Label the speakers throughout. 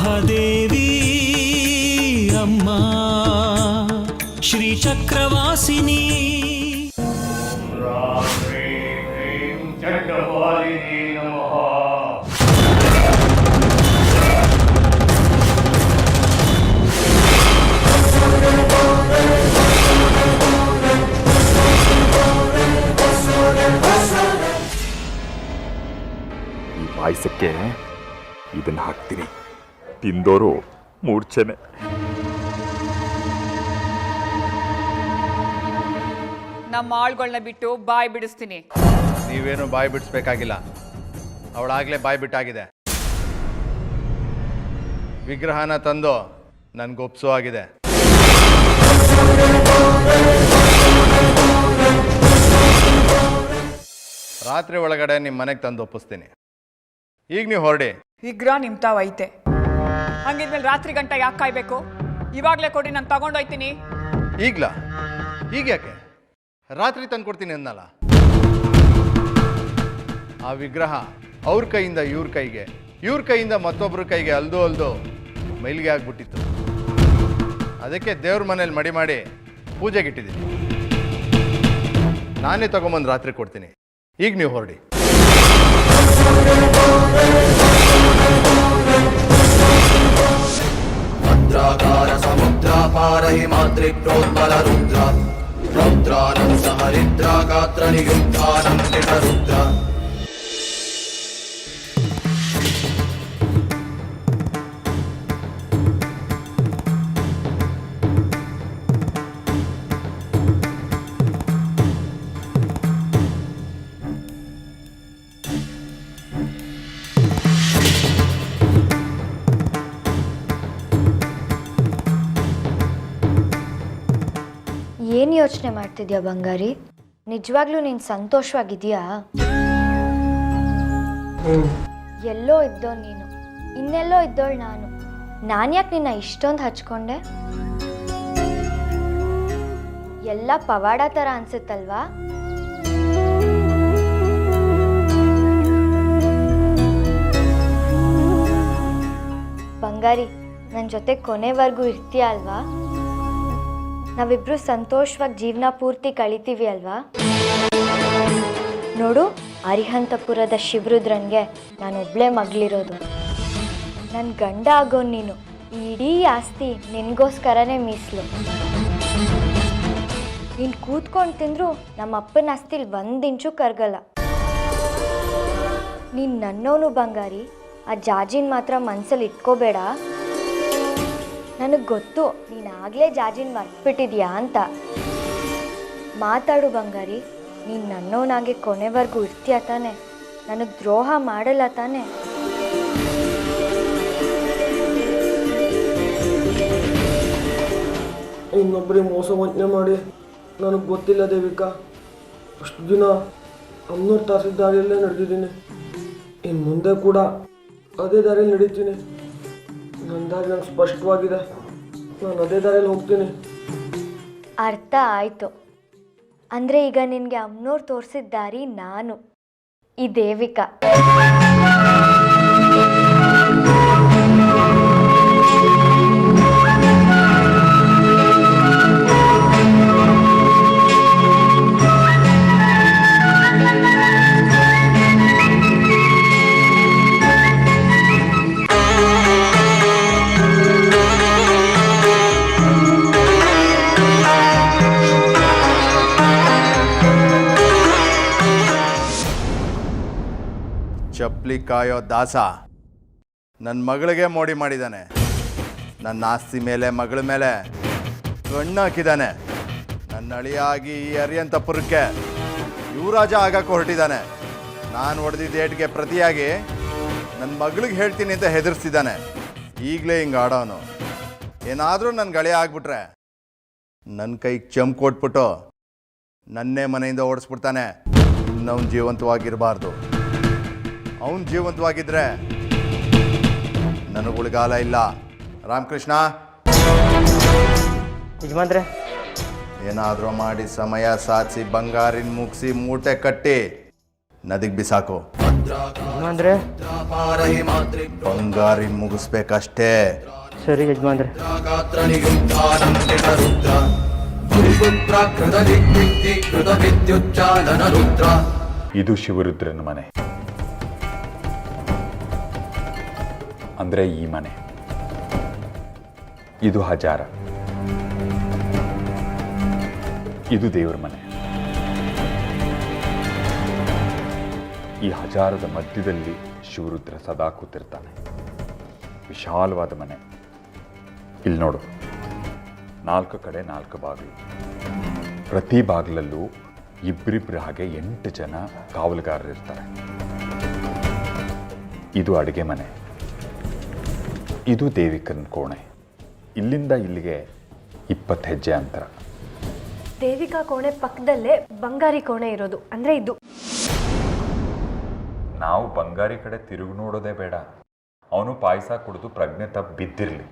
Speaker 1: ಮಹಾದೇವಿ ಅಮ್ಮ ಶ್ರೀ ಚಕ್ರವಾಸಿನಿ
Speaker 2: ಈ ಪಾಯಸಕ್ಕೆ ಇದನ್ನ ಹಾಕ್ತೀನಿ, ತಿಂದೋರು ಮೂರ್ಛೆನೆ.
Speaker 3: ನಮ್ಮ ಆಳ್ಗಳನ್ನ ಬಿಟ್ಟು ಬಾಯಿ ಬಿಡಿಸ್ತೀನಿ.
Speaker 4: ನೀವೇನು ಬಾಯಿ ಬಿಡಿಸ್ಬೇಕಾಗಿಲ್ಲ, ಅವಳಾಗಲೇ ಬಾಯಿ ಬಿಟ್ಟಾಗಿದೆ. ವಿಗ್ರಹನ ತಂದು ನನ್ಗೊಪ್ಸೋ ಆಗಿದೆ. ರಾತ್ರಿ ಒಳಗಡೆ ನಿಮ್ಮ ಮನೆಗೆ ತಂದು ಒಪ್ಪಿಸ್ತೀನಿ. ಈಗ ನೀವು ಹೊರಡಿ.
Speaker 3: ವಿಗ್ರಹ ನಿಮ್ ತಾವ್ ಐತೆ, ಹಂಗಿದ್ಮೇಲೆ ರಾತ್ರಿ ಗಂಟ ಯಾಕೆ ಕಾಯ್ಬೇಕು? ಇವಾಗಲೇ ಕೊಡಿ, ನಾನು ತಗೊಂಡೋಯ್ತೀನಿ.
Speaker 4: ಈಗ್ಲಾ? ಈಗ ಯಾಕೆ? ರಾತ್ರಿ ತಂದು ಕೊಡ್ತೀನಿ ಅನ್ನಲ್ಲ. ಆ ವಿಗ್ರಹ ಅವ್ರ ಕೈಯಿಂದ ಇವ್ರ ಕೈಗೆ, ಇವ್ರ ಕೈಯಿಂದ ಮತ್ತೊಬ್ಬರ ಕೈಗೆ ಅಲ್ದು ಮೈಲಿಗೆ ಆಗ್ಬಿಟ್ಟಿತ್ತು. ಅದಕ್ಕೆ ದೇವ್ರ ಮನೇಲಿ ಮಡಿ ಮಾಡಿ ಪೂಜೆಗಿಟ್ಟಿದ್ದೀನಿ. ನಾನೇ ತಗೊಂಬಂದು ರಾತ್ರಿ ಕೊಡ್ತೀನಿ. ಈಗ ನೀವು ಹೊರಡಿ.
Speaker 5: ಭದ್ರಾಕಾರ ಸಮುದ್ರಾಪಾರ ಹಿಮಾದ್ರಿ ಪ್ರೋದ್ಬಲ ರುದ್ರ ರೌದ್ರಾನಂ ಸಹರಿದ್ರ ಗಾತ್ರ ನಿಯುಕ್ತಾನಂ ನಿಟ ರುದ್ರ.
Speaker 6: ಏನು ಯೋಚನೆ ಮಾಡ್ತಿದ್ಯಾ ಬಂಗಾರಿ? ನಿಜವಾಗ್ಲೂ ನೀನು ಸಂತೋಷವಾಗಿದೆಯಾ? ಎಲ್ಲೋ ಇದ್ದೋ ನೀನು, ಇನ್ನೆಲ್ಲೋ ಇದ್ದೋಳು ನಾನು. ಯಾಕೆ ನಿನ್ನ ಇಷ್ಟೊಂದು ಹಚ್ಕೊಂಡೆ? ಎಲ್ಲ ಪವಾಡ ಥರ ಅನ್ಸುತ್ತಲ್ವಾ? ಬಂಗಾರಿ, ನನ್ನ ಜೊತೆ ಕೊನೆವರೆಗೂ ಇರ್ತೀಯ ಅಲ್ವಾ? ನಾವಿಬ್ರು ಸಂತೋಷವಾಗಿ ಜೀವನ ಪೂರ್ತಿ ಕಳಿತೀವಿ ಅಲ್ವಾ? ನೋಡು, ಅರಿಹಂತಪುರದ ಶಿವರುದ್ರನ್ಗೆ ನಾನೊಬ್ಳೇ ಮಗಳಿರೋದು. ನನ್ನ ಗಂಡ ಆಗೋ ನೀನು, ಈ ಇಡೀ ಆಸ್ತಿ ನಿನಗೋಸ್ಕರನೇ ಮೀಸಲು. ನೀನು ಕೂತ್ಕೊಂಡು ತಿಂದರೂ ನಮ್ಮ ಅಪ್ಪನ ಆಸ್ತಿಲಿ 1 ಇಂಚು ಕರಗಲ್ಲ. ನೀನು ನನ್ನವನು ಬಂಗಾರಿ, ಆ ಜಾಜಿನ ಮಾತ್ರ ಮನಸ್ಸಲ್ಲಿ ಇಟ್ಕೋಬೇಡ. ನನಗೆ ಗೊತ್ತು ನೀನಾಗಲೇ ಜಾಜಿನ ಮರ್ತ್ಬಿಟ್ಟಿದ್ಯಾ ಅಂತ. ಮಾತಾಡು ಬಂಗಾರಿ, ನೀನು ನನ್ನವನಾಗೆ ಕೊನೆವರೆಗೂ ಇರ್ತೀಯ ತಾನೆ? ನನಗೆ ದ್ರೋಹ ಮಾಡಲ್ಲ ತಾನೆ?
Speaker 7: ಇನ್ನೊಬ್ಬರಿಗೆ ಮೋಸ ವಂಚನೆ ಮಾಡಿ ನನಗೆ ಗೊತ್ತಿಲ್ಲ ದೇವಿಕಾ. ಅಷ್ಟು ದಿನ ಅಮ್ಮನವ್ರು ತಾಸಿದ ದಾರಿಯಲ್ಲೇ ನಡೆದಿದ್ದೀನಿ. ಇನ್ನು ಮುಂದೆ ಕೂಡ ಅದೇ ದಾರಿಯಲ್ಲಿ ನಡೀತೀನಿ. ನನ್ನ ದಾರಿ ನನಗೆ ಸ್ಪಷ್ಟವಾಗಿದೆ. ನಾನು ಅದೇ ದಾರಿಯಲ್ಲಿ ಹೋಗ್ತೀನಿ.
Speaker 6: ಅರ್ಥ ಆಯಿತು. ಅಂದರೆ ಈಗ ನಿನಗೆ ಅಮ್ಮನವ್ರು ತೋರಿಸಿದ ದಾರಿ ನಾನು, ಈ ದೇವಿಕಾ.
Speaker 4: ಚಪ್ಪಲಿ ಕಾಯೋ ದಾಸ ನನ್ನ ಮಗಳಿಗೆ ಮೋಡಿ ಮಾಡಿದ್ದಾನೆ. ನನ್ನ ಆಸ್ತಿ ಮೇಲೆ, ಮಗಳ ಮೇಲೆ ಕಣ್ಣು ಹಾಕಿದ್ದಾನೆ. ನನ್ನ ಅಳಿಯಾಗಿ ಈ ಅರಿಯಂತಪುರಕ್ಕೆ ಯುವರಾಜ ಆಗಕ್ಕೆ ಹೊರಟಿದ್ದಾನೆ. ನಾನು ಹೊಡೆದಿದ್ದ ಏಟಿಗೆ ಪ್ರತಿಯಾಗಿ ನನ್ನ ಮಗಳಿಗೆ ಹೇಳ್ತೀನಿ ಅಂತ ಹೆದರ್ಸ್ತಿದ್ದಾನೆ. ಈಗಲೇ ಹಿಂಗೆ ಆಡೋನು. ಏನಾದರೂ ನನ್ನ ಗೆಳೆಯ ಆಗ್ಬಿಟ್ರೆ ನನ್ನ ಕೈಗೆ ಚಂಪ್ ಕೊಟ್ಬಿಟ್ಟು ನನ್ನೇ ಮನೆಯಿಂದ ಓಡಿಸ್ಬಿಡ್ತಾನೆ. ಇನ್ನವನು ಜೀವಂತವಾಗಿರಬಾರ್ದು. ಅವನು ಜೀವಂತವಾಗಿದ್ರೆ ನನಗೆ ಉಳಿಗಾಲ ಇಲ್ಲ. ರಾಮಕೃಷ್ಣ,
Speaker 7: ಯಜಮಾನ್ರೆ,
Speaker 4: ಏನಾದರೂ ಮಾಡಿ ಸಮಯ ಸಾಧಿಸಿ ಬಂಗಾರಿನ ಮುಗಿಸಿ ಮೂಟೆ ಕಟ್ಟಿ ನದಿಗೆ ಬಿಸಾಕು.
Speaker 7: ಯಜಮಾನ್ರೆ
Speaker 5: ಪಾರಹಿ ಮಾತೃ
Speaker 4: ಬಂಗಾರಿ ಮುಗಿಸ್ಬೇಕಷ್ಟೇ.
Speaker 7: ಸರಿ ಯಜಮಾನ್ರೆ.
Speaker 5: ಗಾತ್ರ ನಿಯುಕ್ತಾನಂ ನಿಟ ರುದ್ರ ಗುರುಪುತ್ರ ಕೃತ ದಿಗ್ವಿಕ್ತಿ ಕೃತ ವಿದ್ಯುಚ್ಚಾಲನ ರುದ್ರ.
Speaker 2: ಇದು ಶಿವರುದ್ರನ ಮನೆ, ಅಂದರೆ ಈ ಮನೆ. ಇದು ಹಜಾರ, ಇದು ದೇವ್ರ ಮನೆ. ಈ ಹಜಾರದ ಮಧ್ಯದಲ್ಲಿ ಶಿವರುದ್ರ ಸದಾ ಕೂತಿರ್ತಾನೆ. ವಿಶಾಲವಾದ ಮನೆ. ಇಲ್ಲಿ ನೋಡು, 4 ಕಡೆ 4 ಬಾಗಿಲು. ಪ್ರತಿ ಬಾಗಿಲಲ್ಲೂ ಇಬ್ಬರಿಬ್ಬರ ಹಾಗೆ 8 ಜನ ಕಾವಲುಗಾರರಿರ್ತಾರೆ. ಇದು ಅಡುಗೆ ಮನೆ. ಇದು ದೇವಿಕನ ಕೋಣೆ. ಇಲ್ಲಿಂದ ಇಲ್ಲಿಗೆ 20 ಹೆಜ್ಜೆ ಅಂತರ.
Speaker 6: ದೇವಿಕಾ ಕೋಣೆ ಪಕ್ಕದಲ್ಲೇ ಬಂಗಾರಿ ಕೋಣೆ ಇರೋದು, ಅಂದರೆ ಇದು.
Speaker 2: ನಾವು ಬಂಗಾರಿ ಕಡೆ ತಿರುಗಿ ನೋಡೋದೇ ಬೇಡ. ಅವನು ಪಾಯಸ ಕುಡಿದು ಪ್ರಜ್ಞೆ ತಪ್ಪಿ ಬಿದ್ದಿರಲಿ.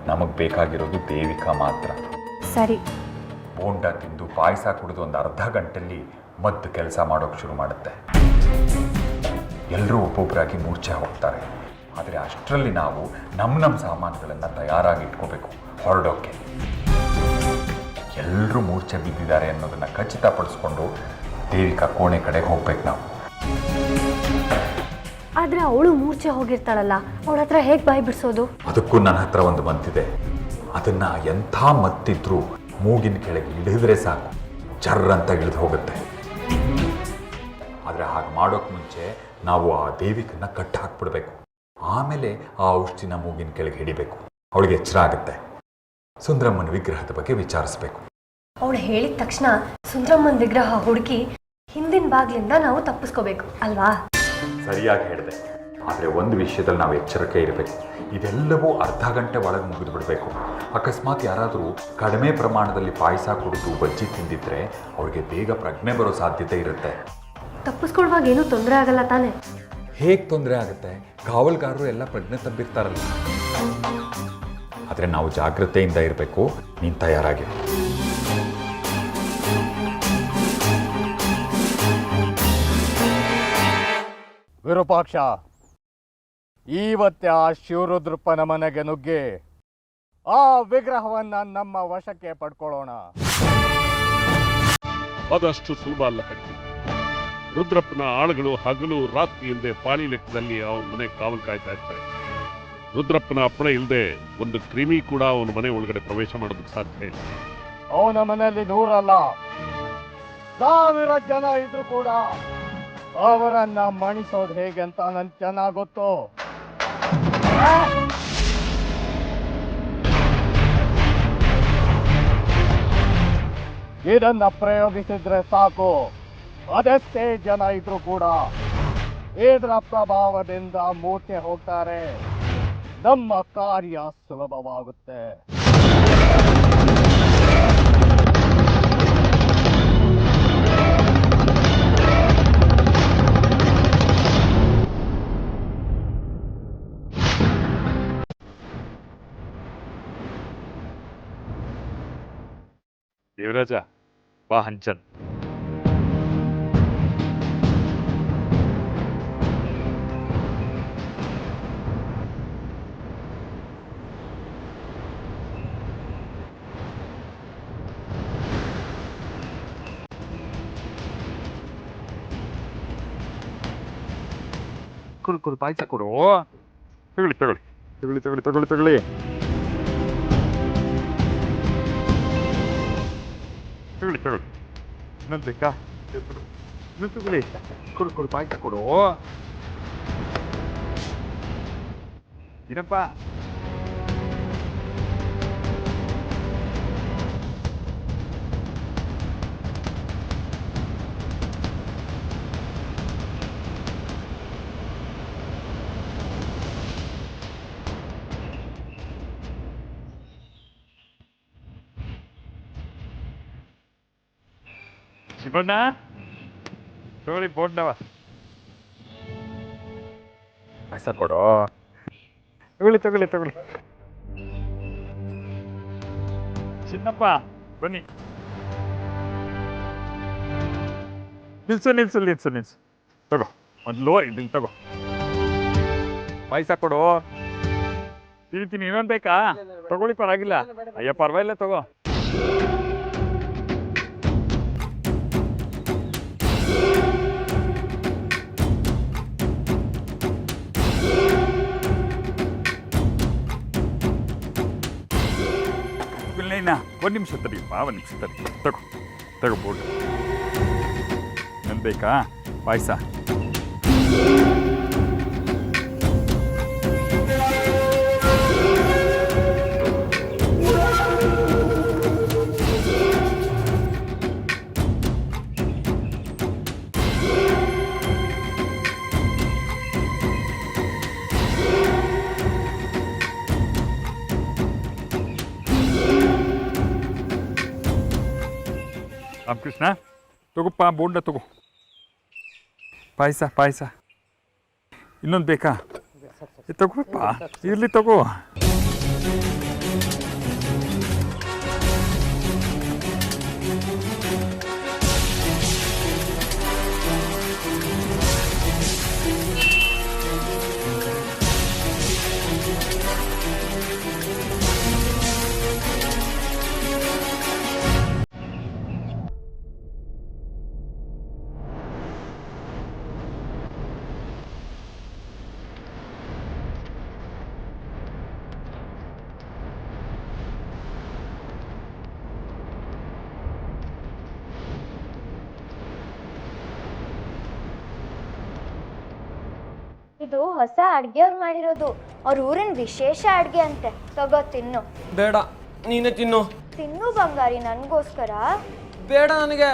Speaker 2: ನಮಗೆ ಬೇಕಾಗಿರೋದು ದೇವಿಕಾ ಮಾತ್ರ.
Speaker 6: ಸರಿ.
Speaker 2: ಬೋಂಡ ತಿಂದು ಪಾಯಸ ಕುಡಿದು ಒಂದು ಅರ್ಧ ಗಂಟೆಯಲ್ಲಿ ಮದ್ದು ಕೆಲಸ ಮಾಡೋಕೆ ಶುರು ಮಾಡುತ್ತೆ. ಎಲ್ಲರೂ ಒಬ್ಬೊಬ್ಬರಾಗಿ ಮೂರ್ಛೆ ಹೋಗ್ತಾರೆ. ಆದರೆ ಅಷ್ಟರಲ್ಲಿ ನಾವು ನಮ್ಮ ಸಾಮಾನುಗಳನ್ನು ತಯಾರಾಗಿ ಇಟ್ಕೋಬೇಕು ಹೊರಡೋಕ್ಕೆ. ಎಲ್ಲರೂ ಮೂರ್ಛೆ ಬಿದ್ದಿದ್ದಾರೆ ಅನ್ನೋದನ್ನು ಖಚಿತಪಡಿಸ್ಕೊಂಡು ದೇವಿಕಾ ಕೋಣೆ ಕಡೆಗೆ ಹೋಗ್ಬೇಕು ನಾವು.
Speaker 6: ಆದರೆ ಅವಳು ಮೂರ್ಛೆ ಹೋಗಿರ್ತಾಳಲ್ಲ, ಅವಳ ಹತ್ರ ಹೇಗೆ ಬಾಯಿ ಬಿಡಿಸೋದು?
Speaker 2: ಅದಕ್ಕೂ ನನ್ನ ಹತ್ರ ಒಂದು ಮದ್ದಿದೆ. ಅದನ್ನು ಎಂಥ ಮತ್ತಿದ್ರೂ ಮೂಗಿನ ಕೆಳಗೆ ಇಳಿದ್ರೆ ಸಾಕು, ಜರ್ರಂತ ಇಳಿದು ಹೋಗುತ್ತೆ. ಆದರೆ ಹಾಗೆ ಮಾಡೋಕೆ ಮುಂಚೆ ನಾವು ಆ ದೇವಿಕನ್ನ ಕಟ್ಟಿ ಹಾಕ್ಬಿಡ್ಬೇಕು. ಆಮೇಲೆ ಆ ಔಷಧಿನ ಮೂಗಿನ ಕೆಳಗೆ ಹಿಡಿಬೇಕು. ಅವಳಿಗೆ ಎಚ್ಚರ ಆಗುತ್ತೆ. ಸುಂದರಮ್ಮನ ವಿಗ್ರಹದ ಬಗ್ಗೆ ವಿಚಾರಿಸ್ಬೇಕು.
Speaker 6: ಅವಳು ಹೇಳಿದ ತಕ್ಷಣ ಸುಂದರಮ್ಮನ ವಿಗ್ರಹ ಹುಡುಕಿ ಹಿಂದಿನ ಬಾಗ್ಲಿಂದ ನಾವು ತಪ್ಪಿಸ್ಕೋಬೇಕು ಅಲ್ವಾ?
Speaker 2: ಸರಿಯಾಗಿ ಹೇಳಿದೆ. ಆದರೆ ಒಂದು ವಿಷಯದಲ್ಲಿ ನಾವು ಎಚ್ಚರಿಕೆ ಇರಬೇಕು. ಇದೆಲ್ಲವೂ ಅರ್ಧ ಗಂಟೆ ಒಳಗೆ ಮುಗಿದು ಬಿಡಬೇಕು. ಅಕಸ್ಮಾತ್ ಯಾರಾದರೂ ಕಡಿಮೆ ಪ್ರಮಾಣದಲ್ಲಿ ಪಾಯಸ ಕುಡಿದು ಬಜ್ಜಿ ತಿಂದಿದ್ರೆ ಅವ್ರಿಗೆ ಬೇಗ ಪ್ರಜ್ಞೆ ಬರೋ ಸಾಧ್ಯತೆ ಇರುತ್ತೆ.
Speaker 6: ತಪ್ಪಿಸ್ಕೊಳ್ಳುವಾಗ ಏನೂ ತೊಂದರೆ ಆಗಲ್ಲ ತಾನೆ?
Speaker 2: ಹೇಗೆ ತೊಂದರೆ ಆಗುತ್ತೆ? ಕಾವಲುಗಾರರು ಎಲ್ಲ ಪ್ರಜ್ಞೆ ತಪ್ಪಿರ್ತಾರಲ್ಲ. ಆದರೆ ನಾವು ಜಾಗ್ರತೆಯಿಂದ ಇರಬೇಕು. ನೀನು ತಯಾರಾಗಿ.
Speaker 4: ವಿರೂಪಾಕ್ಷ, ಇವತ್ತೇ ಆ ಶಿವರುದ್ರಪ್ಪನ ಮನೆಗೆ ನುಗ್ಗಿ ಆ ವಿಗ್ರಹವನ್ನ ನಮ್ಮ ವಶಕ್ಕೆ ಪಡ್ಕೊಳ್ಳೋಣ.
Speaker 8: ಅದಷ್ಟು ಸುಲಭ ಅಲ್ಲ ಕಟ್ಟಿ. ರುದ್ರಪ್ಪನ ಆಳುಗಳು ಹಗಲು ರಾತ್ರಿ ಇಲ್ಲದೆ ಪಾಳಿ ಲೆಕ್ಕದಲ್ಲಿ ಅವನ ಮನೆ ಕಾವಲು ಕಾಯ್ತಾ ಇರ್ತಾರೆ. ರುದ್ರಪ್ಪನ ಅಪ್ಪಣೆ ಇಲ್ಲದೆ ಒಂದು ಕ್ರಿಮಿ ಕೂಡ ಅವನ ಮನೆ ಒಳಗಡೆ ಪ್ರವೇಶ ಮಾಡೋದಕ್ಕೆ ಸಾಧ್ಯ ಇಲ್ಲ.
Speaker 4: ಅವನ ಮನೆಯಲ್ಲಿ 100 ಅಲ್ಲ 1000 ಜನ ಇದ್ರು ಕೂಡ ಅವರನ್ನ ಮಣಿಸೋದು ಹೇಗೆ ಅಂತ ನನ್ಗೆ ಚೆನ್ನಾಗಿ ಗೊತ್ತು. ಇದನ್ನ ಪ್ರಯೋಗಿಸಿದ್ರೆ ಸಾಕು, ಅದೆಷ್ಟೇ ಜನ ಇದ್ರು ಕೂಡ ಇದರ ಪ್ರಭಾವದಿಂದ ಮೂರ್ಛೆ ಹೋಗ್ತಾರೆ. ನಮ್ಮ ಕಾರ್ಯ ಸುಲಭವಾಗುತ್ತೆ.
Speaker 8: ದೇವರಾಜ, ಬಾ ಹಂಚನ್. ಕುರು ಪಾಯಸ ಕೊಡು. ತಗೊಳ್ಳಿ ತಗೊಳ್ಳಿ ತಗೊಳ್ಳಿ ತಗೊಳ್ಳಿ ತಗೊಳ್ಳಿ ತಗೊಳ್ಳಿ ತಗೊಳ್ಳಿ ತಗೊಳ್ಳಿ. ಇನ್ನೊಂದು ಬೇಕಾ? ಇನ್ನೊಂದು ತಗೊಳ್ಳಿ. ಕೊಡು ಪಾಯಸ ಕೊಡು. ಏನಪ್ಪ? ಶಿವಣ್ಣ, ತಗೊಳ್ಳಿ ಬೋಂಡವ. ಪಾಯಸ ಕೊಡು. ತಗೊಳ್ಳಿ ತಗೊಳ್ಳಿ ತಗೊಳ್ಳಿ. ಚಿನ್ನಪ್ಪ ಬನ್ನಿ.
Speaker 2: ನಿಲ್ಸು ತಗೋ ಮೊದಲು ಇದನ್ನ ತಗೋ ಪಾಯಸ ಕೊಡು ತಿಂತೀನಿ. ಇನ್ನೊಂದು ಬೇಕಾ? ತಗೊಳ್ಳಿ, ಪರವಾಗಿಲ್ಲ. ಅಯ್ಯ ಪರವಾಗಿಲ್ಲ, ತಗೋ. ಒಂದು ನಿಮಿಷ ತಡಿ, ತಗೋ ಬೋರ್ಡ್. ಇನ್ನೊಂದು ಬೇಕಾ ಪಾಯಸ? ರಾಮಕೃಷ್ಣ, ತಗೋಪ್ಪ ಬೋಂಡ ತಗೋ. ಪಾಯಸ ಇನ್ನೊಂದು ಬೇಕಾ? ತಗೋಪ್ಪ, ಇರಲಿ ತಗೋ.
Speaker 6: ಇದು ಹೊಸ ಅಡ್ಗೆಯವ್ರು ಮಾಡಿರೋದು. ಅವ್ರ ಊರಿನ ವಿಶೇಷ ಅಡ್ಗೆ ಅಂತೆ. ತಗೋ ತಿನ್ನು.
Speaker 7: ಬೇಡ, ನೀನೇ ತಿನ್ನು.
Speaker 6: ತಿನ್ನು ಬಂಗಾರಿ, ನನಗೋಸ್ಕರ.
Speaker 7: ಬೇಡ ನನಗೆ.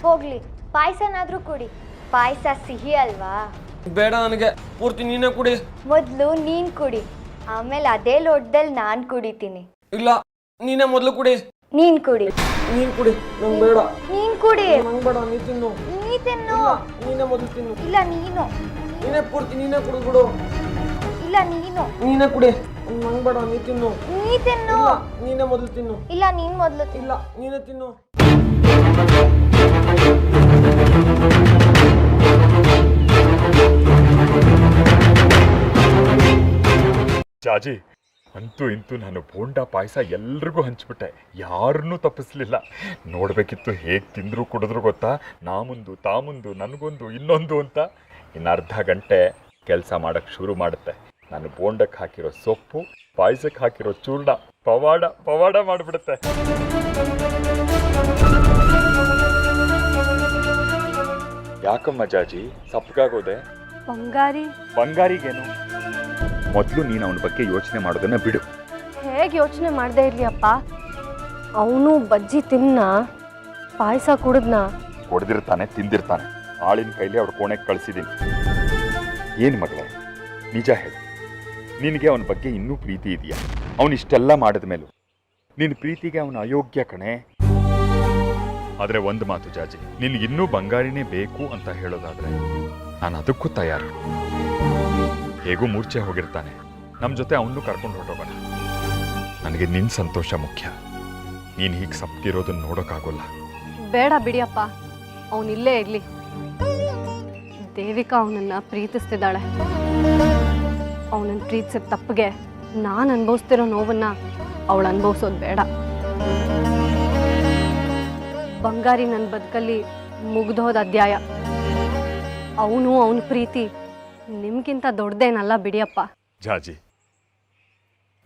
Speaker 6: ಹೋಗ್ಲಿ, ಪಾಯಸನಾದ್ರೂ ಕುಡಿ. ಪಾಯಸ ಸಿಹಿ ಅಲ್ವಾ?
Speaker 7: ಬೇಡ ನನಗೆ, ಪೂರ್ತಿ ನೀನೇ ಕುಡಿ.
Speaker 6: ಮೊದಲು ನೀನ್ ಕುಡಿ, ಆಮೇಲೆ ಅದೇ ಲೋಟದಲ್ಲಿ ನಾನು ಕುಡಿತೀನಿ.
Speaker 7: ಇಲ್ಲ, ನೀನೇ ಮೊದಲು ಕುಡಿ.
Speaker 6: ನೀನ್ ಕುಡಿ.
Speaker 7: ನೀನ್ ಕುಡಿ, ನಂಗೆ ಬೇಡ.
Speaker 6: ನೀನ್ ಕುಡಿ.
Speaker 7: ನಂಗೆ ಬೇಡ, ನೀ ತಿನ್ನು.
Speaker 6: ನೀ ತಿನ್ನು.
Speaker 7: ನೀನೇ ಮೊದಲು ತಿನ್ನು.
Speaker 6: ಇಲ್ಲ ನೀನು.
Speaker 7: ನೀನೇ ಪೂರ್ತಿ ನೀನೇ ಕುಡಿದ್ಬಿಡು.
Speaker 6: ಇಲ್ಲ ನೀನು.
Speaker 7: ನೀನೇ ಕುಡಿ. ನಂಗೆ ಬೇಡ, ನೀ ತಿನ್ನು.
Speaker 6: ನೀ ತಿನ್ನು.
Speaker 7: ನೀನೇ ಮೊದಲು ತಿನ್ನು.
Speaker 6: ಇಲ್ಲ ನೀನ್ ಮೊದಲು ತಿನ್ನು.
Speaker 7: ಇಲ್ಲ, ನೀನೇ ತಿನ್ನು.
Speaker 2: ಜಾಜಿ, ಅಂತೂ ಇಂತೂ ನಾನು ಬೋಂಡ ಪಾಯಸ ಎಲ್ರಿಗೂ ಹಂಚ್ಬಿಟ್ಟೆ, ಯಾರನ್ನೂ ತಪ್ಪಿಸ್ಲಿಲ್ಲ. ನೋಡ್ಬೇಕಿತ್ತು ಹೇಗೆ ತಿಂದ್ರು ಕುಡಿದ್ರು ಗೊತ್ತಾ? ನಾ ಮುಂದು ತಾ ಮುಂದು, ನನಗೊಂದು ಇನ್ನೊಂದು ಅಂತ. ಇನ್ನು ಅರ್ಧ ಗಂಟೆ ಕೆಲಸ ಮಾಡಕ್ಕೆ ಶುರು ಮಾಡುತ್ತೆ. ನಾನು ಬೋಂಡಕ್ಕೆ ಹಾಕಿರೋ ಸೊಪ್ಪು, ಪಾಯಸಕ್ಕೆ ಹಾಕಿರೋ ಚೂರ್ಣ ಪವಾಡ ಮಾಡಿಬಿಡುತ್ತೆ. ಯಾಕಮ್ಮ ಜಾಜಿ ಸಪ್ಪಗಾಗೋದೆ? ಬಂಗಾರಿಗೇನು? ಮೊದಲು ನೀನು ಅವನ ಬಗ್ಗೆ ಯೋಚನೆ ಮಾಡೋದನ್ನ ಬಿಡು.
Speaker 9: ಹೇಗೆ ಯೋಚನೆ ಮಾಡದೇ ಇರಲಿ ಅಪ್ಪ? ಅವನು ಬಜ್ಜಿ ತಿನ್ನ, ಪಾಯಸ ಕುಡಿದ್ನ,
Speaker 2: ಹೊಡೆದಿರ್ತಾನೆ, ತಿಂದಿರ್ತಾನೆ. ಆಳಿನ ಕೈಲಿ ಅವ್ರ ಕೋಣೆಗೆ ಕಳಿಸಿದ್ದೀನಿ. ಏನು ಮಗಳೇ, ನಿಜ ಹೇಳು, ನಿನಗೆ ಅವನ ಬಗ್ಗೆ ಇನ್ನೂ ಪ್ರೀತಿ ಇದೆಯಾ? ಅವನಿಷ್ಟೆಲ್ಲ ಮಾಡಿದ ಮೇಲೂ ನಿನ್ನ ಪ್ರೀತಿಗೆ ಅವನ ಅಯೋಗ್ಯ ಕಣೆ. ಆದರೆ ಒಂದು ಮಾತು ಜಾಜಿ, ನಿನಗಿನ್ನೂ ಬಂಗಾರಿನೇ ಬೇಕು ಅಂತ ಹೇಳೋದಾದ್ರೆ ನಾನು ಅದಕ್ಕೂ ತಯಾರು. ಹೇಗೂ ಮೂರ್ಛೆ ಹೋಗಿರ್ತಾನೆ, ನಮ್ಮ ಜೊತೆ ಅವನ್ನೂ ಕರ್ಕೊಂಡು ಹೊರಟೋಗೋಣ. ನನಗೆ ನಿನ್ನ ಸಂತೋಷ ಮುಖ್ಯ. ನೀನು ಹೀಗೆ ಸಪ್ತಿರೋದನ್ನ ನೋಡೋಕ್ಕಾಗೋಲ್ಲ.
Speaker 9: ಬೇಡ ಬಿಡಿಯಪ್ಪ, ಅವನಿಲ್ಲೇ ಇರಲಿ. ದೇವಿಕಾ ಅವನನ್ನ ಪ್ರೀತಿಸ್ತಿದ್ದಾಳೆ. ಅವನನ್ನು ಪ್ರೀತಿಸಿದ ತಪ್ಪಿಗೆ ನಾನು ಅನುಭವಿಸ್ತಿರೋ ನೋವನ್ನ ಅವಳು ಅನುಭವಿಸೋದು ಬೇಡ. ಬಂಗಾರಿ ನನ್ನ ಬದುಕಲ್ಲಿ ಮುಗ್ದೋದ ಅಧ್ಯಾಯ. ಅವನು ಅವನ ಪ್ರೀತಿ ನಿಮ್ಗಿಂತ ದೊಡ್ಡದೇನಲ್ಲ ಬಿಡಿಯಪ್ಪ.
Speaker 2: ಜಾಜಿ,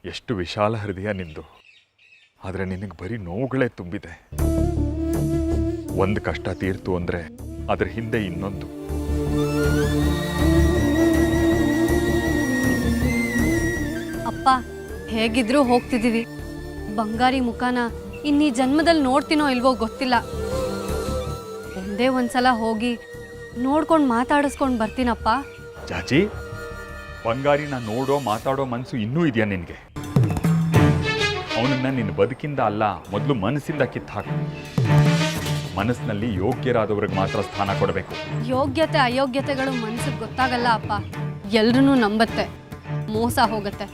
Speaker 2: ಎಷ್ಟು ವಿಶಾಲ ಹೃದಯ ನಿಂದು. ಆದರೆ ನಿನಗೆ ಬರೀ ನೋವುಗಳೇ ತುಂಬಿದೆ. ಒಂದು ಕಷ್ಟ ತೀರ್ತು ಅಂದರೆ ಅದ್ರ ಹಿಂದೆ ಇನ್ನೊಂದು.
Speaker 9: ಅಪ್ಪ, ಹೇಗಿದ್ರೂ ಹೋಗ್ತಿದ್ದೀವಿ. ಬಂಗಾರಿ ಮುಖನ ಇನ್ನೀ ಜನ್ಮದಲ್ಲಿ ನೋಡ್ತೀನೋ ಇಲ್ವೋ ಗೊತ್ತಿಲ್ಲ. ಒಂದೇ ಒಂದ್ಸಲ ಹೋಗಿ ನೋಡ್ಕೊಂಡು ಮಾತಾಡಿಸ್ಕೊಂಡು ಬರ್ತೀನಪ್ಪ.
Speaker 2: ಜಾಜಿ, ಬಂಗಾರಿನ ನೋಡೋ ಮಾತಾಡೋ ಮನಸ್ಸು ಇನ್ನೂ ಇದೆಯಾ ನಿನಗೆ? ಅವನನ್ನ ನಿನ್ನ ಬದುಕಿಂದ ಅಲ್ಲ, ಮೊದಲು ಮನಸ್ಸಿಂದ ಕಿತ್ತಾಕು. ಮನಸ್ಸಿನಲ್ಲಿ ಯೋಗ್ಯರಾದವ್ರಿಗೆ ಮಾತ್ರ ಸ್ಥಾನ ಕೊಡಬೇಕು.
Speaker 9: ಯೋಗ್ಯತೆ ಅಯೋಗ್ಯತೆಗಳು ಮನಸ್ಸಿಗೆ ಗೊತ್ತಾಗಲ್ಲ ಅಪ್ಪ. ಎಲ್ರೂ ನಂಬತ್ತೆ, ಮೋಸ ಹೋಗತ್ತೆ.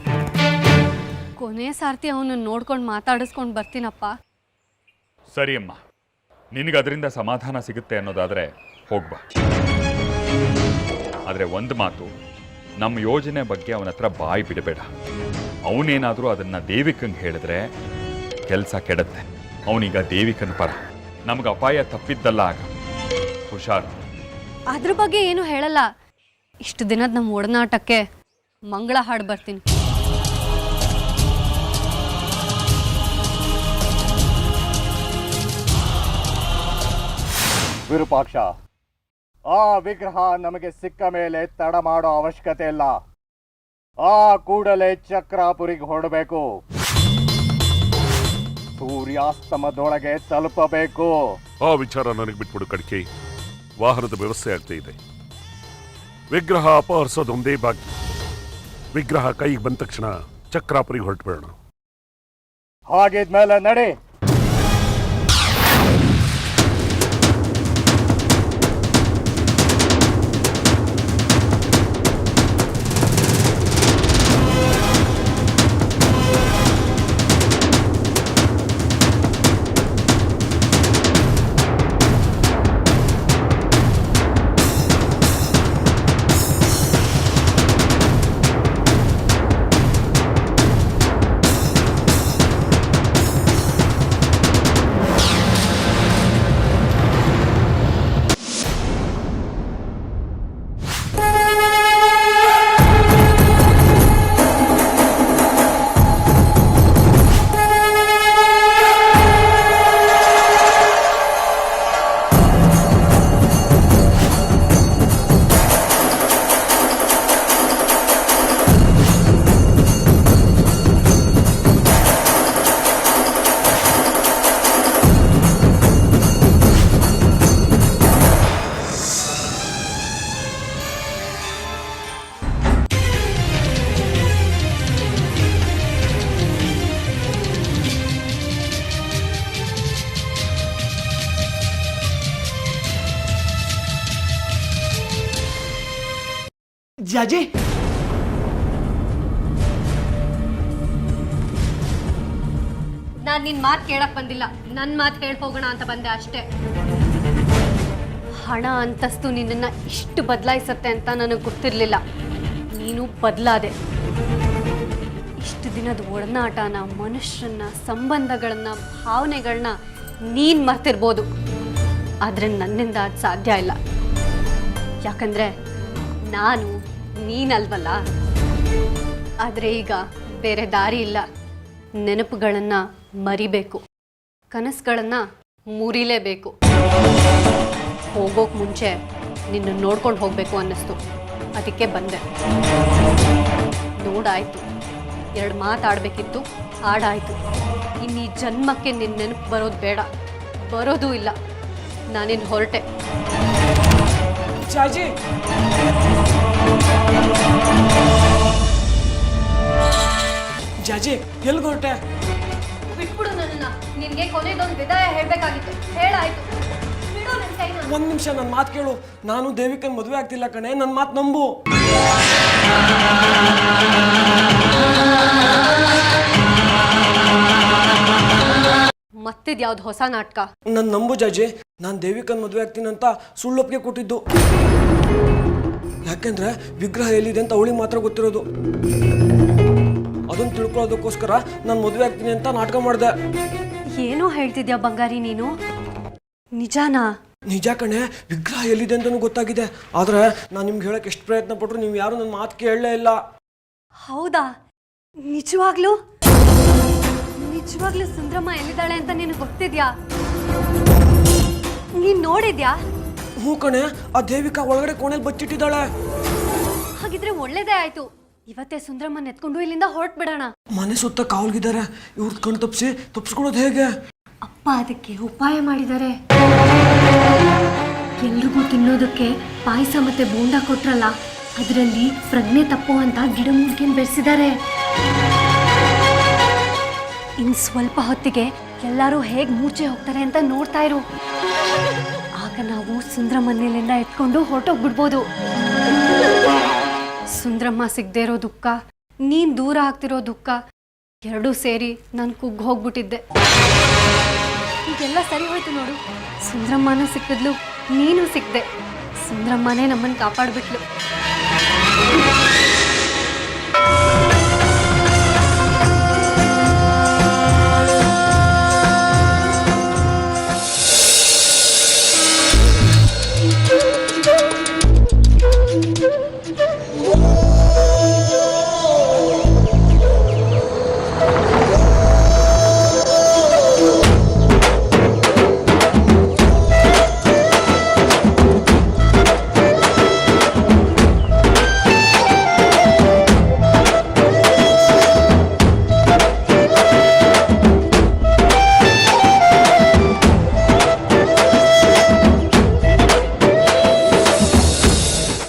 Speaker 9: ಕೊನೆ ಸಾರ್ತಿ ಅವನನ್ನು ನೋಡ್ಕೊಂಡು ಮಾತಾಡಿಸ್ಕೊಂಡು ಬರ್ತೀನಪ್ಪ.
Speaker 2: ಸರಿ ಅಮ್ಮ, ನಿನಗೆ ಅದರಿಂದ ಸಮಾಧಾನ ಸಿಗುತ್ತೆ ಅನ್ನೋದಾದರೆ ಹೋಗ್ಬಾ. ಆದರೆ ಒಂದು ಮಾತು, ನಮ್ಮ ಯೋಜನೆ ಬಗ್ಗೆ ಅವನ ಹತ್ರ ಬಾಯಿ ಬಿಡಬೇಡ. ಅವನೇನಾದರೂ ಅದನ್ನು ದೇವಿಕಂಗೆ ಹೇಳಿದ್ರೆ ಕೆಲಸ ಕೆಡುತ್ತೆ. ಅವನೀಗ ದೇವಿಕನ ಪರ. ನಮ್ಗೆ ಅಪಾಯ ತಪ್ಪಿದ್ದಲ್ಲ ಆಗ. ಹುಷಾರು.
Speaker 9: ಅದ್ರ ಬಗ್ಗೆ ಏನು ಹೇಳಲ್ಲ. ಇಷ್ಟು ದಿನದ ನಮ್ಮ ಒಡನಾಟಕ್ಕೆ ಮಂಗಳ ಹಾಡು ಬರ್ತೀನಿ.
Speaker 4: ವಿರೂಪಾಕ್ಷ, ಆ ವಿಗ್ರಹ ನಮಗೆ ಸಿಕ್ಕ ಮೇಲೆ ತಡ ಮಾಡೋ ಅವಶ್ಯಕತೆ ಇಲ್ಲ. ಆ ಕೂಡಲೇ ಚಕ್ರಾಪುರಿಗೆ ಹೊರಡಬೇಕು. ಸೂರ್ಯಾಸ್ತಮದೊಳಗೆ ತಲುಪಬೇಕು.
Speaker 8: ಆ ವಿಚಾರ ನನಗೆ ಬಿಟ್ಬಿಡು ಕಡಿಕೆ. ವಾಹನದ ವ್ಯವಸ್ಥೆ ಆಗ್ತಾ ಇದೆ. ವಿಗ್ರಹ ಅಪಹರಿಸೋದೊಂದೇ ಬಾಕಿ. ವಿಗ್ರಹ ಕೈಗೆ ಬಂದ ತಕ್ಷಣ ಚಕ್ರಾಪುರಿಗೆ ಹೊರಟುಬೇಡ.
Speaker 4: ಹಾಗಿದ್ಮೇಲೆ ನಡಿ.
Speaker 7: ಜಾಜಿ,
Speaker 9: ನಾನು ನಿನ್ನ ಮಾತು ಕೇಳಕ್ ಬಂದಿಲ್ಲ. ನನ್ನ ಮಾತು ಹೇಳಿ ಹೋಗೋಣ ಅಂತ ಬಂದೆ ಅಷ್ಟೇ. ಹಣ ಅಂತಸ್ತು ನಿನ್ನನ್ನು ಇಷ್ಟು ಬದಲಾಯಿಸತ್ತೆ ಅಂತ ನನಗೆ ಗೊತ್ತಿರಲಿಲ್ಲ. ನೀನು ಬದಲಾದೆ. ಇಷ್ಟು ದಿನದ ಒಡನಾಟನ, ಮನುಷ್ಯರನ್ನ, ಸಂಬಂಧಗಳನ್ನ, ಭಾವನೆಗಳನ್ನ ನೀನು ಮರ್ತಿರ್ಬೋದು. ಆದರೆ ನನ್ನಿಂದ ಅದು ಸಾಧ್ಯ ಇಲ್ಲ. ಯಾಕಂದರೆ ನಾನು ನೀನಲ್ವಲ್ಲ. ಆದರೆ ಈಗ ಬೇರೆ ದಾರಿ ಇಲ್ಲ. ನೆನಪುಗಳನ್ನು ಮರಿಬೇಕು, ಕನಸುಗಳನ್ನು ಮುರಿಲೇಬೇಕು. ಹೋಗೋಕೆ ಮುಂಚೆ ನಿನ್ನ ನೋಡ್ಕೊಂಡು ಹೋಗಬೇಕು ಅನ್ನಿಸ್ತು. ಅದಕ್ಕೆ ಬಂದೆ. ನೋಡಾಯಿತು, 2 ಮಾತಾಡಬೇಕಿತ್ತು, ಆಡಾಯಿತು. ಇನ್ನು ಈ ಜನ್ಮಕ್ಕೆ ನಿನ್ನ ನೆನಪು ಬರೋದು ಬೇಡ, ಬರೋದೂ ಇಲ್ಲ. ನಾನಿನ್ನು ಹೊರಟೆ.
Speaker 7: ಜಾಜಿ, ಜಾಜಿ ಎಲ್ಲಿ ಹೊರಟೆ?
Speaker 9: ಬಿಟ್ಬಿಡು ನನ್ನನ್ನು. ನಿನಗೆ ಕೊನೆದೊಂದು ವಿದಾಯ ಹೇಳಬೇಕಾಗಿತ್ತು. ಹೇಳಾಯ್ತು. ಬಿಡು ನನ್ನ ಕೈನ.
Speaker 7: ಒಂದು ನಿಮಿಷ ನನ್ನ ಮಾತು ಕೇಳು. ನಾನು ದೇವಿಕನ್ ಮದುವೆ ಆಗ್ತಿಲ್ಲ ಕಣೆ. ನನ್ನ ಮಾತು ನಂಬು.
Speaker 9: ಮತ್ತಿದ್ಯಾವ್ದು ಹೊಸ ನಾಟಕ?
Speaker 7: ನನ್ನ ನಂಬು ಜಾಜಿ. ನಾನು ದೇವಿಕನ್ ಮದುವೆ ಆಗ್ತೀನಿ ಅಂತ ಸುಳ್ಳೊಪ್ಪಿಗೆ ಕೊಟ್ಟಿದ್ದು. ಯಾಕೆಂದ್ರೆ ವಿಗ್ರಹ ಎಲ್ಲಿದೆ ಅಂತ ಅವಳಿಗೆ ಮಾತ್ರ ಗೊತ್ತಿರೋದು. ಅದನ್ನು ತಿಳ್ಕೊಳ್ಳೋದಕ್ಕೋಸ್ಕರ ನಾನು ಮದುವೆ ಆಗ್ತೀನಿ ಅಂತ ನಾಟಕ ಮಾಡಿದೆ.
Speaker 9: ಏನೋ ಹೇಳ್ತಿದ್ಯಾ ಬಂಗಾರಿ ನೀನು? ನಿಜಾನಾ?
Speaker 7: ನಿಜ ಕಣೆ. ವಿಗ್ರಹ ಎಲ್ಲಿದೆ ಅಂತಲೂ ಗೊತ್ತಾಗಿದೆ. ಆದರೆ ನಾನು ನಿಮ್ಗೆ ಹೇಳಕ್ಕೆ ಎಷ್ಟು ಪ್ರಯತ್ನ ಪಟ್ಟರು ನೀವು ಯಾರು ನನ್ನ ಮಾತು ಕೇಳಲೇ ಇಲ್ಲ.
Speaker 9: ಹೌದಾ? ನಿಜವಾಗ್ಲೂ ನಿಜವಾಗ್ಲೂ ಸುಂದ್ರಮ್ಮ ಎಲ್ಲಿದ್ದಾಳೆ ಅಂತ ನಿನಗೆ ಗೊತ್ತಿದ್ಯಾ? ನೀನ್ ನೋಡಿದ್ಯಾ?
Speaker 7: ಹ್ಞೂ ಕಣೆ. ಆ ದೇವಿಕಾ ಒಳಗಡೆ ಕೋಣೆಯಲ್ಲಿ ಬಚ್ಚಿಟ್ಟಿದ್ದಾಳೆ.
Speaker 9: ಹಾಗಿದ್ರೆ ಒಳ್ಳೇದೇ ಆಯ್ತು. ಇವತ್ತೇ ಸುಂದ್ರಮ್ಮನ ಎತ್ಕೊಂಡು ಇಲ್ಲಿಂದ ಹೊರಟ್ಬಿಡೋಣ.
Speaker 7: ಮನೆ ಸುತ್ತ ಕಾವಲ್ಗಿದ್ದಾರೆ. ಇವ್ರದ್ದು ಕಣ್ ತಪ್ಪಿಸ್ಕೊಳ್ಳೋದು ಹೇಗೆ?
Speaker 9: ಅಪ್ಪ ಅದಕ್ಕೆ ಉಪಾಯ ಮಾಡಿದ್ದಾರೆ. ಎಲ್ರಿಗೂ ತಿನ್ನೋದಕ್ಕೆ ಪಾಯಸ ಮತ್ತೆ ಬೋಂಡ ಕೊಟ್ರಲ್ಲ, ಅದರಲ್ಲಿ ಪ್ರಜ್ಞೆ ತಪ್ಪು ಅಂತ ಗಿಡಮೂಲಿಕೆಯನ್ನು ಬೆರೆಸಿದ್ದಾರೆ. ಇನ್ನು ಸ್ವಲ್ಪ ಹೊತ್ತಿಗೆ ಎಲ್ಲರೂ ಹೇಗೆ ಮೂರ್ಛೆ ಹೋಗ್ತಾರೆ ಅಂತ ನೋಡ್ತಾ ಇರು. ಆಗ ನಾವು ಸುಂದ್ರಮ್ಮನೆಯಿಂದ ಎತ್ಕೊಂಡು ಹೊರಟೋಗ್ಬಿಡ್ಬೋದು. ಸುಂದ್ರಮ್ಮ ಸಿಗದೆ ಇರೋ ದುಃಖ, ನೀನು ದೂರ ಆಗ್ತಿರೋ ದುಃಖ ಎರಡೂ ಸೇರಿ ನಾನು ಕುಗ್ಗಿ ಹೋಗ್ಬಿಟ್ಟಿದ್ದೆ. ಈಗೆಲ್ಲ ಸರಿ ಹೋಯ್ತು ನೋಡು. ಸುಂದ್ರಮ್ಮನೂ ಸಿಕ್ಕಿದ್ಲು, ನೀನು ಸಿಕ್ದೆ. ಸುಂದ್ರಮ್ಮನೇ ನಮ್ಮನ್ನು ಕಾಪಾಡ್ಬಿಟ್ಲು.